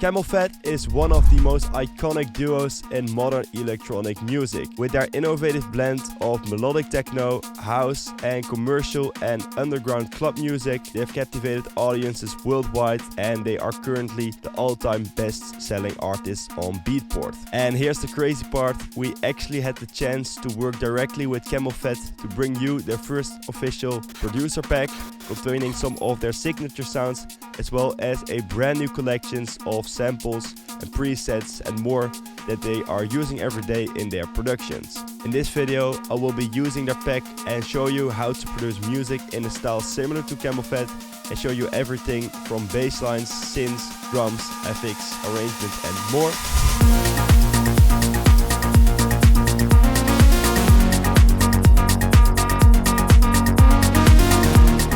CamelPhat is one of the most iconic duos in modern electronic music. With their innovative blend of melodic techno, house and commercial and underground club music, they have captivated audiences worldwide and they are currently the all-time best-selling artists on Beatport. And here's the crazy part, we actually had the chance to work directly with CamelPhat to bring you their first official producer pack containing some of their signature sounds as well as a brand new collections of samples and presets and more that they are using every day in their productions. In this video I will be using their pack and show you how to produce music in a style similar to CamelPhat and show you everything from bass lines, synths, drums, FX, arrangements and more.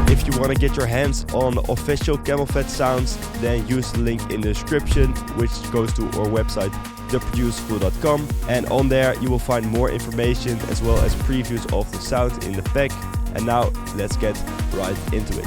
If you want to get your hands on official CamelPhat sounds, then use the link in the description, which goes to our website theproducerschool.com, and on there you will find more information as well as previews of the sounds in the pack. And now let's get right into it.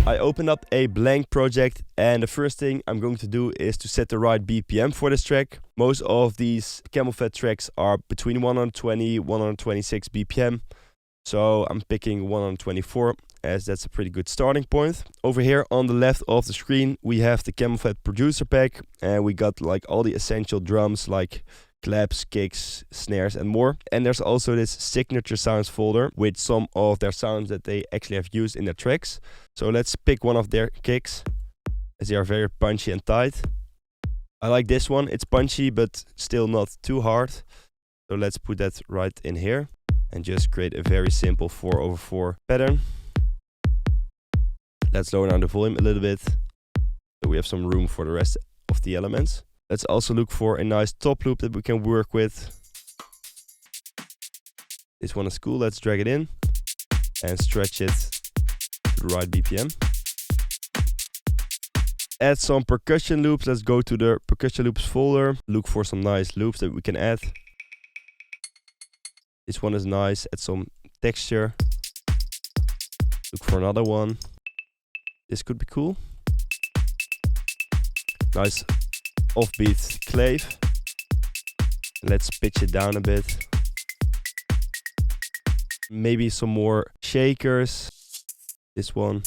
I open up a blank project and the first thing I'm going to do is to set the right BPM for this track. Most of these CamelPhat tracks are between 120 126 BPM, so I'm picking 124 as that's a pretty good starting point. Over here on the left of the screen we have the CamelPhat producer pack and we got like all the essential drums like claps, kicks, snares and more. And there's also this signature sounds folder with some of their sounds that they actually have used in their tracks. So let's pick one of their kicks as they are very punchy and tight. I like this one, it's punchy but still not too hard. So let's put that right in here and just create a very simple 4/4 pattern. Let's lower down the volume a little bit so we have some room for the rest of the elements. Let's also look for a nice top loop that we can work with. This one is cool, let's drag it in and stretch it to the right BPM. Add some percussion loops, let's go to the percussion loops folder. Look for some nice loops that we can add. This one is nice, add some texture. Look for another one. This could be cool. Nice offbeat clave. Let's pitch it down a bit. Maybe some more shakers. This one.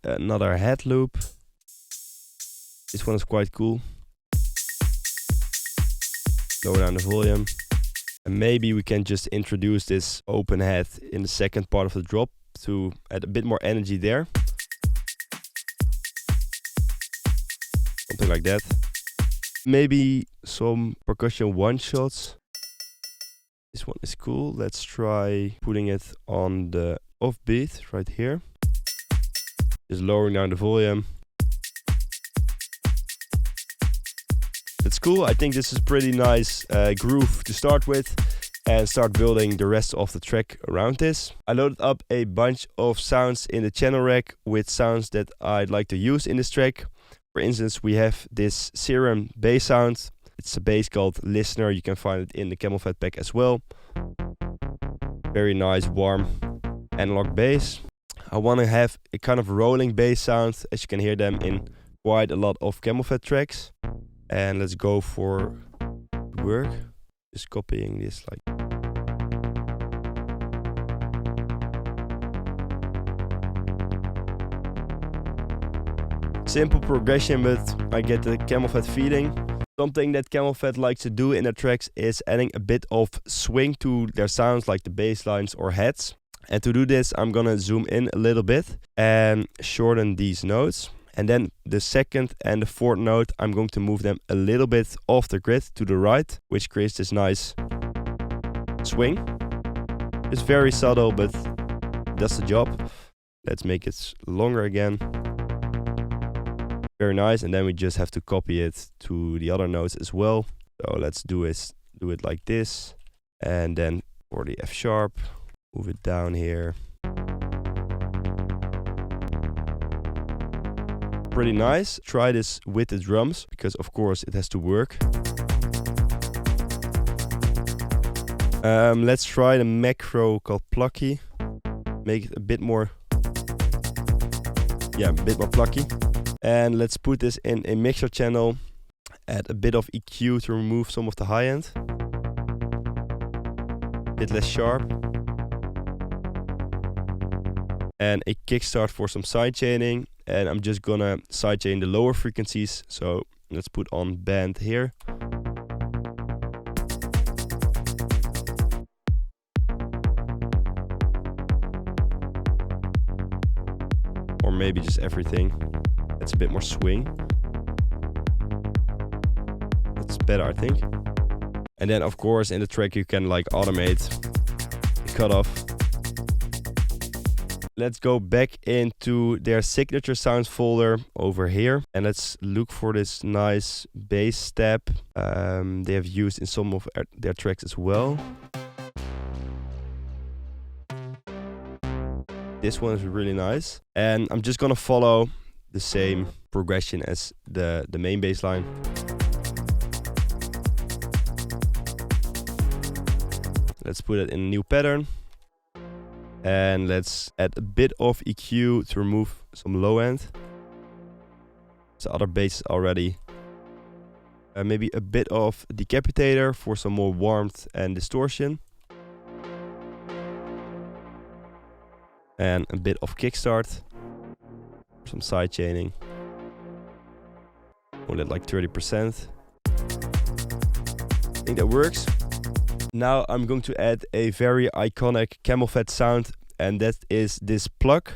Another head loop. This one is quite cool. Lower down the volume. And maybe we can just introduce this open head in the second part of the drop to add a bit more energy there. Something like that. Maybe some percussion one-shots. This one is cool. Let's try putting it on the offbeat right here. Just lowering down the volume. That's cool. I think this is pretty nice groove to start with and start building the rest of the track around this. I loaded up a bunch of sounds in the channel rack with sounds that I'd like to use in this track. For instance, we have this Serum bass sound. It's a bass called Listener. You can find it in the CamelPhat pack as well. Very nice, warm analog bass. I want to have a kind of rolling bass sound, as you can hear them in quite a lot of CamelPhat tracks. And let's go for work. Just copying this like. Simple progression, but I get the CamelPhat feeling. Something that CamelPhat likes to do in their tracks is adding a bit of swing to their sounds like the bass lines or heads. And to do this I'm gonna zoom in a little bit and shorten these notes. And then the second and the fourth note, I'm going to move them a little bit off the grid to the right, which creates this nice swing. It's very subtle, but does the job. Let's make it longer again. Very nice, and then we just have to copy it to the other notes as well. So let's do it like this. And then for the F sharp, move it down here. Pretty nice. Try this with the drums because of course it has to work. Let's try the macro called plucky. Make it a bit more, a bit more plucky. And let's put this in a mixer channel. Add a bit of EQ to remove some of the high end. A bit less sharp. And a kickstart for some sidechaining. And I'm just gonna sidechain the lower frequencies. So let's put on band here. Or maybe just everything. That's a bit more swing. That's better, I think. And then of course in the track you can like automate the cutoff. Let's go back into their signature sounds folder over here. And let's look for this nice bass step they have used in some of their tracks as well. This one is really nice. And I'm just gonna follow the same progression as the main bass line. Let's put it in a new pattern. And let's add a bit of EQ to remove some low end. So other bass already. Maybe a bit of decapitator for some more warmth and distortion. And a bit of kickstart. Some side chaining. Only at like 30%. I think that works. Now I'm going to add a very iconic CamelPhat sound, and that is this pluck.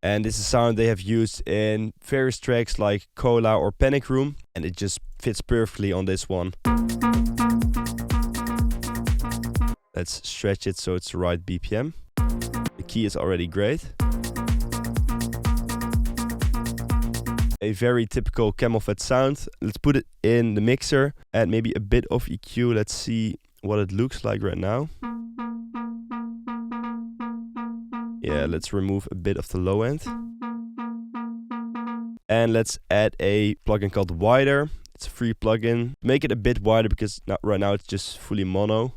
And this is a sound they have used in various tracks like Cola or Panic Room, and it just fits perfectly on this one. Let's stretch it so it's the right BPM. The key is already great. A very typical CamelPhat sound. Let's put it in the mixer, add maybe a bit of EQ. Let's see what it looks like right now. Yeah, let's remove a bit of the low end. And let's add a plugin called Wider. It's a free plugin. Make it a bit wider because right now it's just fully mono.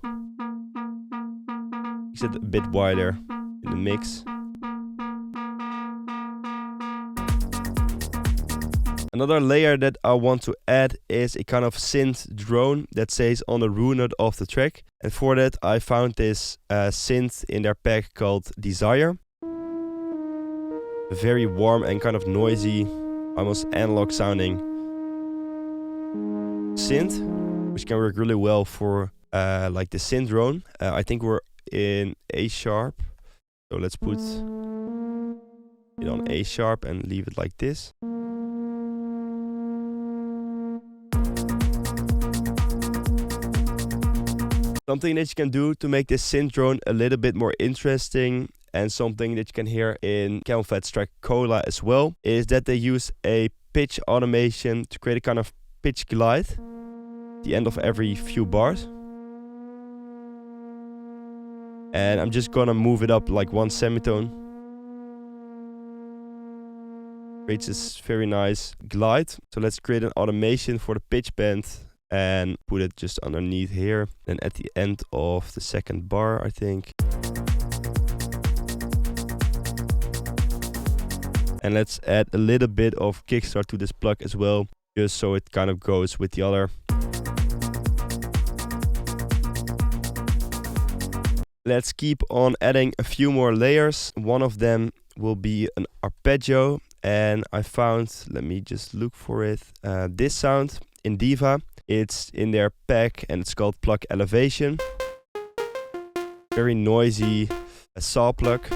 Makes it a bit wider in the mix. Another layer that I want to add is a kind of synth drone that stays on the root note of the track. And for that I found this synth in their pack called Desire. A very warm and kind of noisy, almost analog sounding synth, which can work really well for like the synth drone. I think we're in A sharp. So let's put it on A sharp and leave it like this. Something that you can do to make this synth drone a little bit more interesting, and something that you can hear in CamelPhat's track Cola as well, is that they use a pitch automation to create a kind of pitch glide at the end of every few bars. And I'm just gonna move it up like one semitone. Creates this very nice glide. So let's create an automation for the pitch bend and put it just underneath here. And at the end of the second bar, I think. And let's add a little bit of kickstart to this plug as well, just so it kind of goes with the other. Let's keep on adding a few more layers. One of them will be an arpeggio, and I found, let me just look for it, this sound in Diva. It's in their pack and it's called Plug Elevation. Very noisy saw plug,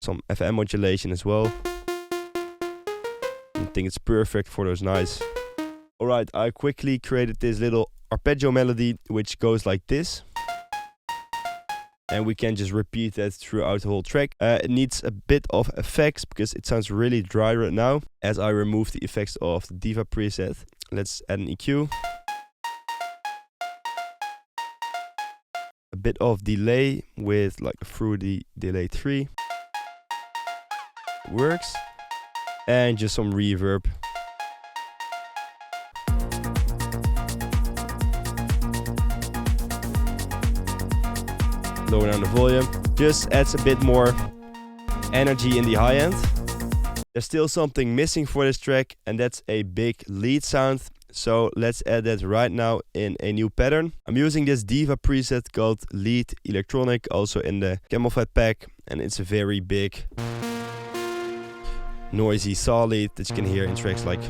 some FM modulation as well. I think it's perfect for those nice. Alright, I quickly created this little arpeggio melody which goes like this. And we can just repeat that throughout the whole track. It needs a bit of effects because it sounds really dry right now as I remove the effects of the Diva preset. Let's add an EQ. A bit of delay with like a fruity delay 3. Works. And just some reverb. lower down the volume. Just adds a bit more energy in the high end. There's still something missing for this track, and that's a big lead sound. So let's add that right now in a new pattern. I'm using this Diva preset called Lead Electronic, also in the CamelPhat pack, and it's a very big, noisy saw lead that you can hear in tracks like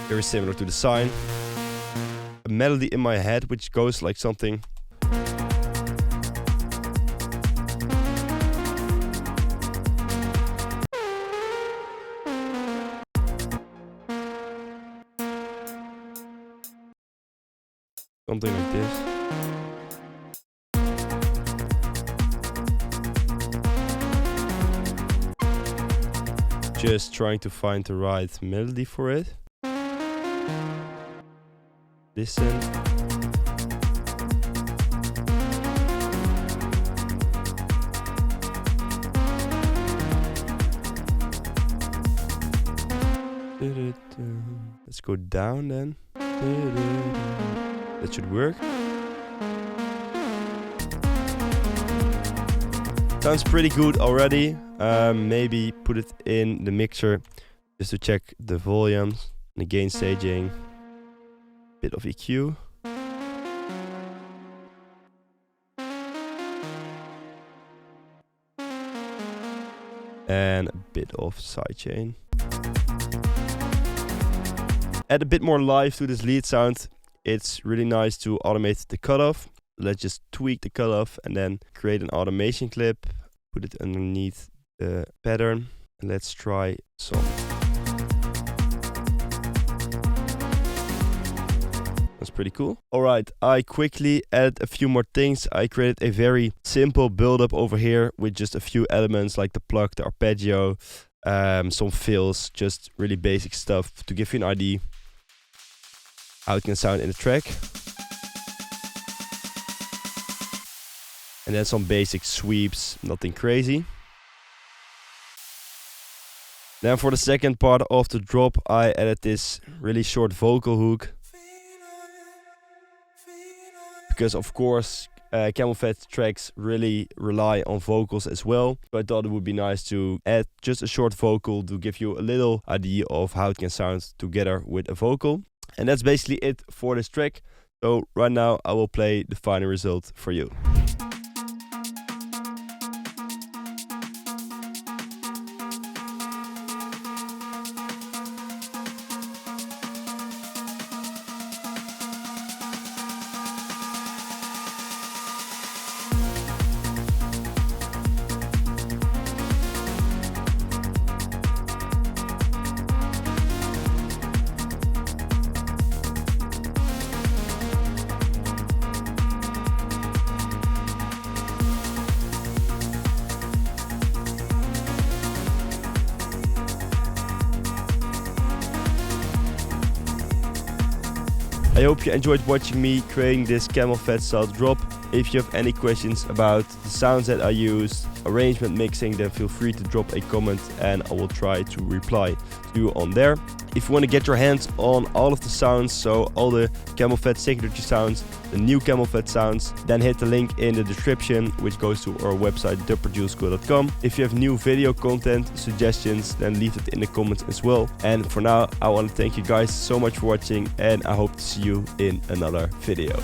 very similar to the Sign. A melody in my head which goes like something. Something like this. Just trying to find the right melody for it. Listen. Let's go down then. That should work. Sounds pretty good already. Maybe put it in the mixer just to check the volumes and the gain staging. Bit of EQ. And a bit of sidechain. Add a bit more life to this lead sound. It's really nice to automate the cutoff. Let's just tweak the cutoff and then create an automation clip. Put it underneath the pattern. And let's try some. That's pretty cool. Alright, I quickly added a few more things. I created a very simple build-up over here with just a few elements like the plug, the arpeggio, some fills, just really basic stuff to give you an idea how it can sound in the track. And then some basic sweeps, nothing crazy. Then for the second part of the drop, I added this really short vocal hook. Because of course, CamelPhat tracks really rely on vocals as well. So I thought it would be nice to add just a short vocal to give you a little idea of how it can sound together with a vocal. And that's basically it for this track. So right now I will play the final result for you. I hope you enjoyed watching me creating this CamelPhat style drop. If you have any questions about the sounds that I used, arrangement, mixing, then feel free to drop a comment and I will try to reply to you on there. If you want to get your hands on all of the sounds, so all the CamelPhat signature sounds, the new CamelPhat sounds, then hit the link in the description which goes to our website theproduceschool.com. If you have new video content suggestions, then leave it in the comments as well. And for now, I want to thank you guys so much for watching and I hope to see you in another video.